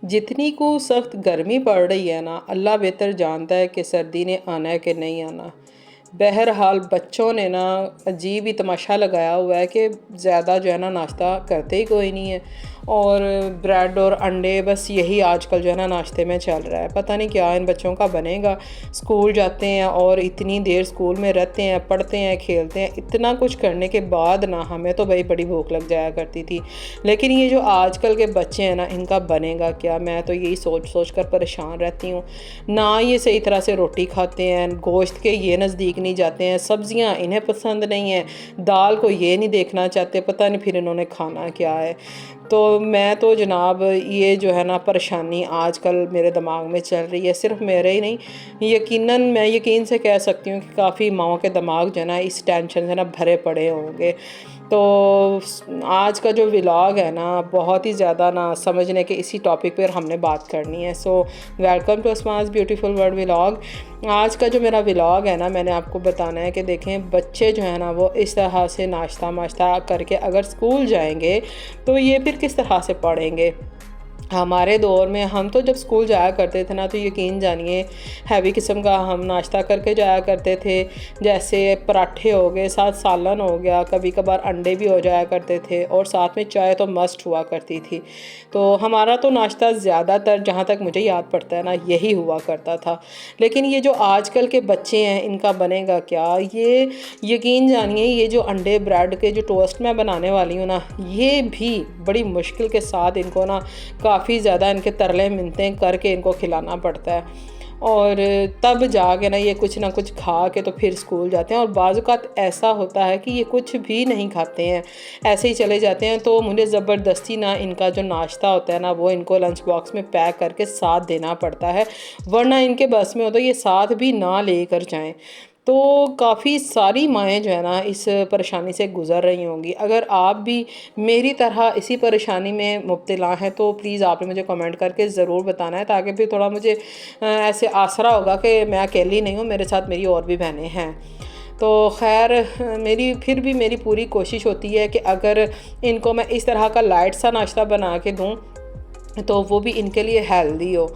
जितनी को सख्त गर्मी पड़ रही है ना, अल्लाह बेहतर जानता है कि सर्दी ने आना है कि नहीं आना। बहरहाल बच्चों ने ना अजीब ही तमाशा लगाया हुआ है कि ज़्यादा जो है ना नाश्ता करते ही कोई नहीं है, और ब्रेड और अंडे बस यही आजकल जो है ना नाश्ते में चल रहा है। पता नहीं क्या इन बच्चों का बनेगा। स्कूल जाते हैं और इतनी देर स्कूल में रहते हैं, पढ़ते हैं, खेलते हैं, इतना कुछ करने के बाद ना हमें तो भाई बड़ी भूख लग जाया करती थी। लेकिन ये जो आजकल के बच्चे हैं ना, इनका बनेगा क्या? मैं तो यही सोच सोच कर परेशान रहती हूँ। ना ये सही तरह से रोटी खाते हैं, गोश्त के ये नज़दीक नहीं जाते हैं, सब्ज़ियाँ इन्हें पसंद नहीं है, दाल को ये नहीं देखना चाहते, पता नहीं फिर इन्होंने खाना क्या है। तो मैं तो जनाब ये जो है ना परेशानी आजकल मेरे दिमाग में चल रही है, सिर्फ मेरे ही नहीं, यकीनन मैं यकीन से कह सकती हूँ कि काफ़ी माँओं के दिमाग जो है ना इस टेंशन से ना भरे पड़े होंगे। तो आज का जो व्लॉग है ना बहुत ही ज़्यादा ना समझने के इसी टॉपिक पर हमने बात करनी है। So welcome to Asma's beautiful world vlog. आज का जो मेरा व्लॉग है ना, मैंने आपको बताना है कि देखें बच्चे जो है ना वो इस तरह से नाश्ता माश्ता करके अगर स्कूल जाएंगे तो ये फिर किस तरह से पढ़ेंगे। हमारे दौर में हम तो जब स्कूल जाया करते थे ना, तो यकीन जानिए हैवी किस्म का हम नाश्ता करके जाया करते थे। जैसे पराठे हो गए, साथ सालन हो गया, कभी कभार अंडे भी हो जाया करते थे, और साथ में चाय तो मस्ट हुआ करती थी। तो हमारा तो नाश्ता ज़्यादातर जहाँ तक मुझे याद पड़ता है ना यही हुआ करता था। लेकिन ये जो आजकल के बच्चे हैं इनका बनेगा क्या? ये यकीन जानिए ये जो अंडे ब्रेड के जो टोस्ट मैं बनाने वाली हूँ ना, ये भी बड़ी मुश्किल के साथ इनको ना काफ़ी ज़्यादा इनके तरले मिन्नतें करके इनको खिलाना पड़ता है, और तब जाके ना ये कुछ ना कुछ खा के तो फिर स्कूल जाते हैं। और बाज़ औक़ात ऐसा होता है कि ये कुछ भी नहीं खाते हैं, ऐसे ही चले जाते हैं। तो मुझे ज़बरदस्ती ना इनका जो नाश्ता होता है ना वो इनको लंच बॉक्स में पैक करके साथ देना पड़ता है, वरना इनके बस में हो तो ये साथ भी ना लेकर जाएं। तो काफ़ी सारी माएँ जो है ना इस परेशानी से गुज़र रही होंगी। अगर आप भी मेरी तरह इसी परेशानी में मुब्तला हैं तो प्लीज़ आपने मुझे कमेंट करके ज़रूर बताना है, ताकि फिर थोड़ा मुझे ऐसे आसरा होगा कि मैं अकेली नहीं हूँ, मेरे साथ मेरी और भी बहनें हैं। तो ख़ैर मेरी पूरी कोशिश होती है कि अगर इनको मैं इस तरह का लाइट सा नाश्ता बना के दूँ तो वो भी इनके लिए हेल्दी हो।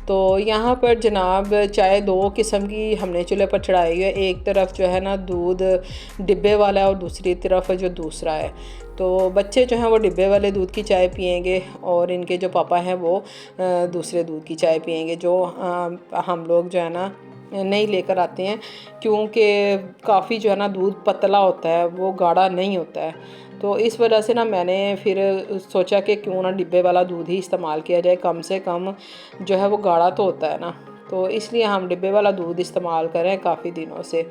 तो यहाँ पर जनाब चाय दो किस्म की हमने चूल्हे पर चढ़ाई है। एक तरफ जो है ना दूध डिब्बे वाला है और दूसरी तरफ जो दूसरा है। तो बच्चे जो हैं वो डिब्बे वाले दूध की चाय पियेंगे, और इनके जो पापा हैं वो दूसरे दूध की चाय पियेंगे, जो हम लोग जो है ना नहीं लेकर आते हैं, क्योंकि काफ़ी जो है ना दूध पतला होता है, वो गाढ़ा नहीं होता है। तो इस वजह से ना मैंने फिर सोचा कि क्यों ना डिब्बे वाला दूध ही इस्तेमाल किया जाए, कम से कम जो है वो गाढ़ा तो होता है ना। तो इसलिए हम डिब्बे वाला दूध इस्तेमाल करें काफ़ी दिनों से।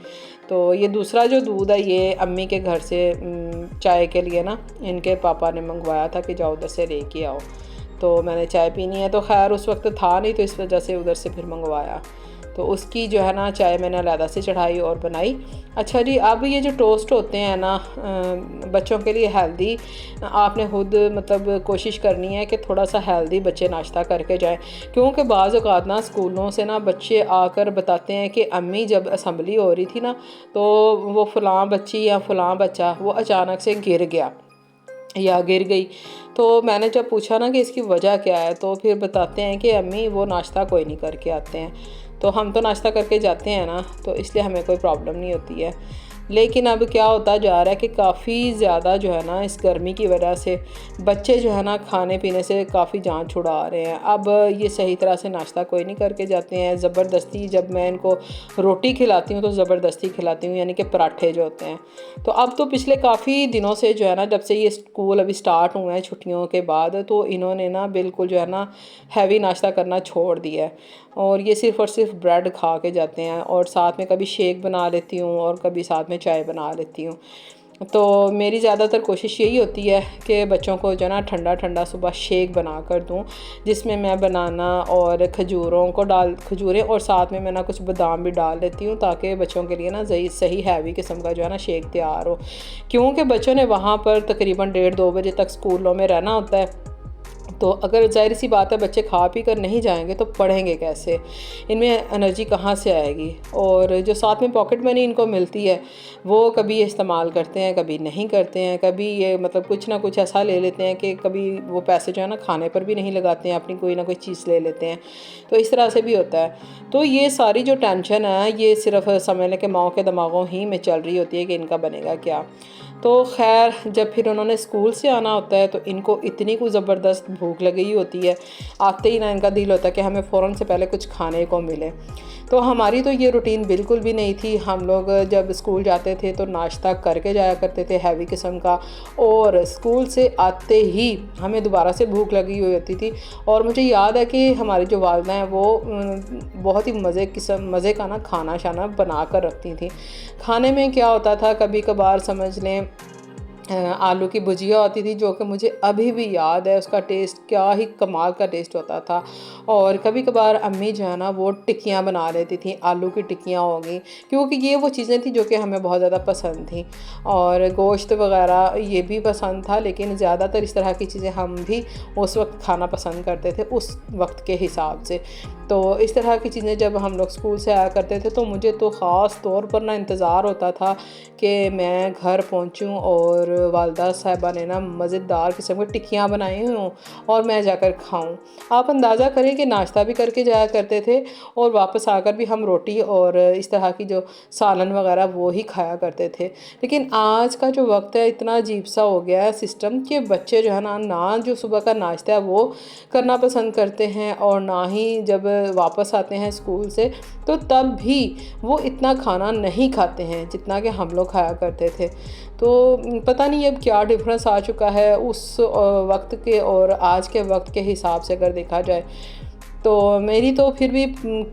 तो ये दूसरा जो दूध है ये अम्मी के घर से चाय के लिए ना इनके पापा ने मंगवाया था कि जाओ उधर से लेके आओ। तो मैंने चाय पीनी है, तो खैर उस वक्त था नहीं, तो इस वजह से उधर से फिर मंगवाया। तो उसकी जो है ना चाय मैंने अलहदा से चढ़ाई और बनाई। अच्छा जी, अब ये जो टोस्ट होते हैं ना बच्चों के लिए हेल्दी, आपने खुद मतलब कोशिश करनी है कि थोड़ा सा हेल्दी बच्चे नाश्ता करके जाएं, क्योंकि बाज़ औक़ात ना स्कूलों से ना बच्चे आकर बताते हैं कि अम्मी जब असम्बली हो रही थी ना तो वो फ़लाँ बच्ची या फ़लाँ बच्चा वो अचानक से गिर गया या गिर गई। तो मैंने जब पूछा ना कि इसकी वजह क्या है, तो फिर बताते हैं कि अम्मी वो नाश्ता कोई नहीं करके आते हैं। तो हम तो नाश्ता करके जाते हैं ना, तो इसलिए हमें कोई प्रॉब्लम नहीं होती है। लेकिन अब क्या होता जा रहा है कि काफ़ी ज़्यादा जो है ना इस गर्मी की वजह से बच्चे जो है ना खाने पीने से काफ़ी जान छुड़ा रहे हैं। अब ये सही तरह से नाश्ता कोई नहीं करके जाते हैं। ज़बरदस्ती जब मैं इनको रोटी खिलाती हूँ तो ज़बरदस्ती खिलाती हूँ, यानी कि पराठे जो होते हैं। तो अब तो पिछले काफ़ी दिनों से जो है ना, जब से ये स्कूल अभी स्टार्ट हुए हैं छुट्टियों के बाद, तो इन्होंने ना बिल्कुल जो है ना हैवी नाश्ता करना छोड़ दिया है, और ये सिर्फ़ और सिर्फ ब्रेड खा के जाते हैं, और साथ में कभी शेक बना लेती हूँ और कभी साथ में चाय बना लेती हूँ। तो मेरी ज़्यादातर कोशिश यही होती है कि बच्चों को जो है ना ठंडा ठंडा सुबह शेक बना कर दूँ, जिसमें मैं बनाना और खजूरें और साथ में मैं ना कुछ बादाम भी डाल लेती हूँ, ताकि बच्चों के लिए ना सही हैवी किस्म का जो है ना शेक तैयार हो। क्योंकि बच्चों ने वहाँ पर तकरीबन 1:30-2 बजे तक स्कूलों में रहना होता है, तो अगर ज़ाहिर सी बात है बच्चे खा पी कर नहीं जाएंगे तो पढ़ेंगे कैसे, इनमें एनर्जी कहाँ से आएगी। और जो साथ में पॉकेट मनी इनको मिलती है वो कभी ये इस्तेमाल करते हैं, कभी नहीं करते हैं, कभी ये मतलब कुछ ना कुछ ऐसा ले लेते हैं कि कभी वो पैसे जो है ना खाने पर भी नहीं लगाते हैं, अपनी कोई ना कोई चीज़ ले लेते हैं। तो इस तरह से भी होता है। तो ये सारी जो टेंशन है ये सिर्फ समझ लें कि माओ के दिमागों ही में चल रही होती है कि इनका बनेगा क्या। तो खैर जब फिर उन्होंने स्कूल से आना होता है तो इनको इतनी कुछ ज़बरदस्त भूख लगी होती है, आते ही ना इनका दिल होता है कि हमें फ़ौरन से पहले कुछ खाने को मिले। तो हमारी तो ये रूटीन बिल्कुल भी नहीं थी। हम लोग जब स्कूल जाते थे तो नाश्ता करके जाया करते थे हैवी किस्म का, और स्कूल से आते ही हमें दोबारा से भूख लगी हुई होती थी। और मुझे याद है कि हमारी जो वालिदा हैं वो बहुत ही मज़े का ना खाना शाना बना कर रखती थी। खाने में क्या होता था, कभी कभार समझ लें आलू की भुजिया होती थी जो कि मुझे अभी भी याद है, उसका टेस्ट क्या ही कमाल का टेस्ट होता था। और कभी कभार अम्मी जो है ना वो टिक्कियाँ बना लेती थी, आलू की टिक्कियाँ हो गई, क्योंकि ये वो चीज़ें थी जो कि हमें बहुत ज़्यादा पसंद थी। और गोश्त वगैरह ये भी पसंद था, लेकिन ज़्यादातर इस तरह की चीज़ें हम भी उस वक्त खाना पसंद करते थे उस वक्त के हिसाब से। तो इस तरह की चीज़ें जब हम लोग स्कूल से आया करते थे तो मुझे तो ख़ास तौर पर ना इंतज़ार होता था कि मैं घर पहुंचूं और वालदा साहिबा ने ना मज़ेदार किस्म की टिक्कियाँ बनाई हों और मैं जाकर खाऊं। आप अंदाज़ा करें कि नाश्ता भी करके जाया करते थे और वापस आकर भी हम रोटी और इस तरह की जो सालन वगैरह वो ही खाया करते थे। लेकिन आज का जो वक्त है इतना अजीब सा हो गया है सिस्टम कि बच्चे जो है ना जो सुबह का नाश्ता है वो करना पसंद करते हैं, और ना ही जब वापस आते हैं स्कूल से तो तब भी वो इतना खाना नहीं खाते हैं जितना कि हम लोग खाया करते थे। तो पता नहीं अब क्या डिफरेंस आ चुका है उस वक्त के और आज के वक्त के हिसाब से अगर देखा जाए। तो मेरी तो फिर भी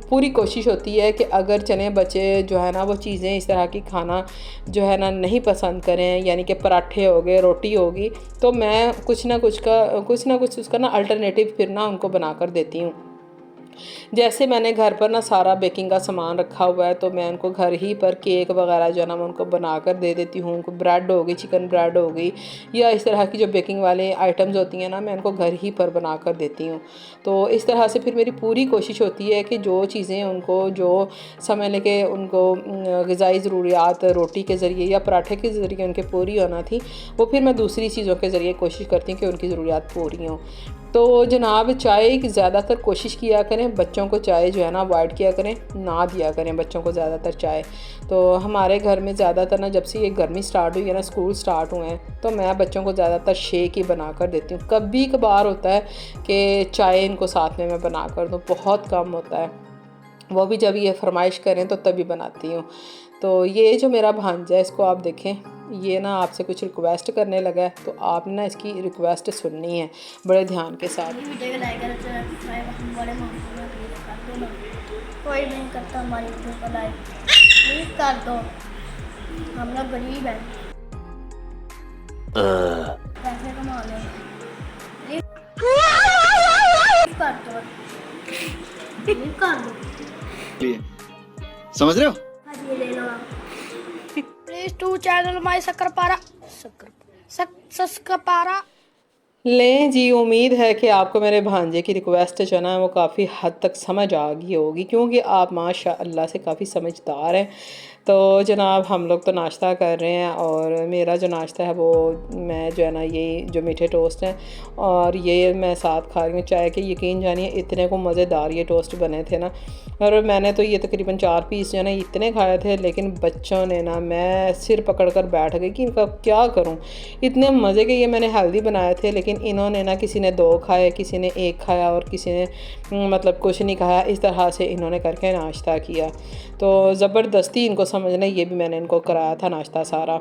पूरी कोशिश होती है कि अगर चने बच्चे जो है ना वो चीज़ें इस तरह की खाना जो है ना नहीं पसंद करें, यानी कि पराठे हो गए, रोटी होगी, तो मैं कुछ ना कुछ उसका ना अल्टरनेटिव फिर ना उनको बना कर देती हूँ। जैसे मैंने घर पर ना सारा बेकिंग का सामान रखा हुआ है तो मैं उनको घर ही पर केक वगैरह जो है ना मैं उनको बना कर दे देती हूँ। ब्रेड हो गई, चिकन ब्रेड हो गई, या इस तरह की जो बेकिंग वाले आइटम्स होती हैं ना मैं उनको घर ही पर बना कर देती हूँ। तो इस तरह से फिर मेरी पूरी कोशिश होती है कि जो चीज़ें उनको जो समय लेके उनको ग़िज़ाई ज़रूरियात रोटी के ज़रिए या पराठे के ज़रिए उनके पूरी होना थी, वो फिर मैं दूसरी चीज़ों के ज़रिए कोशिश करती हूँ कि उनकी ज़रूरियात पूरी हों। तो जनाब चाय की ज़्यादातर कोशिश किया करें, बच्चों को चाय जो है ना अवॉइड किया करें, ना दिया करें बच्चों को ज़्यादातर चाय। तो हमारे घर में ज़्यादातर ना जब से ये गर्मी स्टार्ट हुई है ना, स्कूल स्टार्ट हुए हैं, तो मैं बच्चों को ज़्यादातर शेक ही बना कर देती हूँ। कभी कभार होता है कि चाय इनको साथ में मैं बना कर दूँ, बहुत कम होता है, वो भी जब ये फरमाइश करें तो तभी बनाती हूँ। तो ये जो मेरा भांजा है इसको आप देखें, ये ना आपसे कुछ रिक्वेस्ट करने लगा है, तो आपने ना इसकी रिक्वेस्ट सुननी है बड़े ध्यान के साथ। कोई नहीं करता हमारी वीडियो को लाइक, प्लीज कर दो, हम लोग गरीब हैं, पैसे कमा लेंगे, कर दो, प्लीज कर दो, समझ रहे हो? हाँ जी ले लो। प्लीज टू चैनल माई सक्करपारा लें जी, उम्मीद है कि आपको मेरे भांजे की रिक्वेस्ट जो है ना वो काफ़ी हद तक समझ आ गई होगी, क्योंकि आप माशाअल्लाह से काफ़ी समझदार हैं। तो जनाब हम लोग तो नाश्ता कर रहे हैं, और मेरा जो नाश्ता है वो मैं जो है ना ये जो मीठे टोस्ट हैं और ये मैं साथ खा रही हूँ चाय के। यकीन जानिए इतने को मज़ेदार ये टोस्ट बने थे ना, और मैंने तो ये तकरीबन 4 पीस जो है ना इतने खाए थे, लेकिन बच्चों ने ना मैं सिर पकड़ कर बैठ गई कि इनका क्या करूँ। इतने मज़े के ये मैंने हेल्दी बनाए थे, लेकिन इन्होंने ना किसी ने 2 खाए, किसी ने 1 खाया और किसी ने मतलब कुछ नहीं खाया। इस तरह से इन्होंने करके नाश्ता किया। तो ज़बरदस्ती इनको समझना, ये भी मैंने इनको कराया था नाश्ता सारा।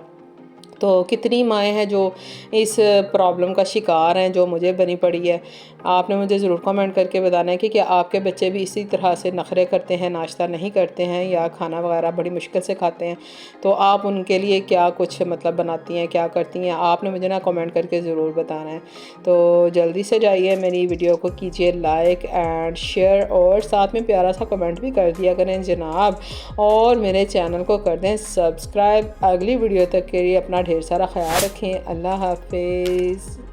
तो कितनी माएँ हैं जो इस प्रॉब्लम का शिकार हैं जो मुझे बनी पड़ी है। आपने मुझे ज़रूर कमेंट करके बताना है कि क्या आपके बच्चे भी इसी तरह से नखरे करते हैं, नाश्ता नहीं करते हैं या खाना वगैरह बड़ी मुश्किल से खाते हैं। तो आप उनके लिए क्या कुछ मतलब बनाती हैं, क्या करती हैं, आपने मुझे ना कमेंट करके ज़रूर बताना है। तो जल्दी से जाइए मेरी वीडियो को कीजिए लाइक एंड शेयर, और साथ में प्यारा सा कमेंट भी कर दिया करें जनाब, और मेरे चैनल को कर दें सब्सक्राइब। अगली वीडियो तक के लिए अपना ढेर सारा ख्याल रखें। अल्लाह हाफिज़।